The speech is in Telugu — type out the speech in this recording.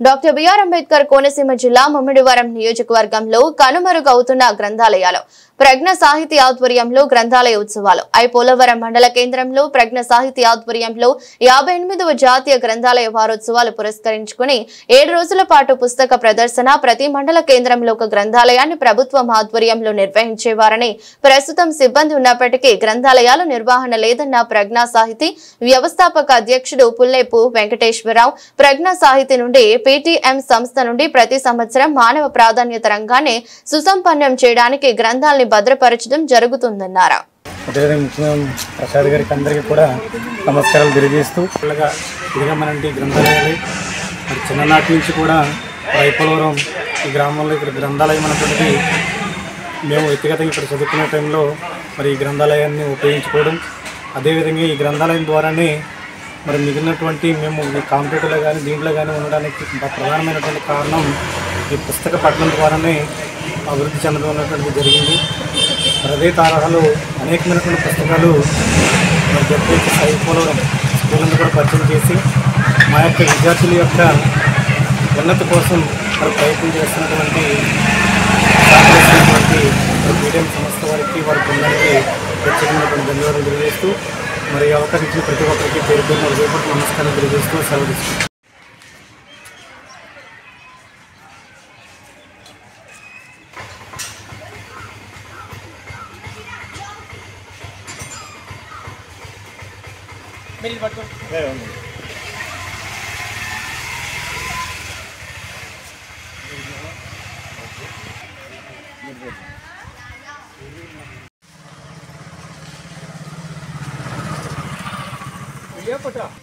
డాక్టర్ బిఆర్ అంబేద్కర్ కోనసీమ జిల్లా ముమ్మిడివరం నియోజకవర్గంలో కనుమరుగవుతున్న గ్రంథాలయాలు ప్రజ్ఞ సాహితీ ఆధ్వర్యంలో గ్రంథాలయ ఉత్సవాలు పోలవరం మండల కేంద్రంలో ప్రజ్ఞ సాహితీ ఆధ్వర్యంలో 58వ జాతీయ గ్రంథాలయ వారోత్సవాలు పురస్కరించుకుని 7 రోజుల పాటు పుస్తక ప్రదర్శన ప్రతి మండల కేంద్రంలో ఒక గ్రంథాలయాన్ని ప్రభుత్వం ఆధ్వర్యంలో నిర్వహించేవారని ప్రస్తుతం సిబ్బంది ఉన్నప్పటికీ గ్రంథాలయాల నిర్వహణ లేదన్న ప్రజ్ఞ సాహితీ వ్యవస్థాపక అధ్యక్షుడు పుల్లేపు వెంకటేశ్వరరావు ప్రజ్ఞ సాహితీ నుండి పీటీఎం సంస్థ నుండి ప్రతి సంవత్సరం మానవ ప్రాధాన్యత రంగాన్ని సుసంపన్నం చేయడానికి గ్రంథాలని భద్రపరచడం జరుగుతుందన్నారు. ప్రసాద్ గారికి అందరికీ కూడా నమస్కారాలు తెలియజేస్తూ గ్రంథాలయాలు చిన్ననాటి నుంచి కూడా పోలవరం ఈ గ్రామంలో ఇక్కడ గ్రంథాలయం అనేటువంటిది మేము వ్యక్తిగతంగా ఇక్కడ చదువుకునే టైంలో మరి ఈ గ్రంథాలయాన్ని ఉపయోగించుకోవడం, అదేవిధంగా ఈ గ్రంథాలయం ద్వారానే మరి మిగిలినటువంటి మేము ఈ కాంపిటేటివ్లో కానీ దీంట్లో కానీ ఉండడానికి ప్రధానమైనటువంటి కారణం ఈ పుస్తక పఠనం ద్వారానే అభివృద్ధి చెందడం అనేటువంటిది జరిగింది. మరి అదే తరహాలో అనేకమైనటువంటి పుస్తకాలు మరి జడ్పీహెచ్ పోలవరం స్కూళ్ళను కూడా పరిచయం చేసి మా యొక్క విద్యార్థుల యొక్క ఉన్నతి కోసం మరి ప్రయత్నం చేస్తున్నటువంటి పీటీఎం సంస్థ వారికి వారి బృందానికి ప్రత్యేకమైనటువంటి ధన్యవాదాలు తెలియజేస్తూ మరి అవకాశం ఇచ్చిన ప్రతి ఒక్కరికి పేరుపైన రేపటి నమస్కారం తెలియజేస్తూ సెలవు తీసుకుంటాం. पटा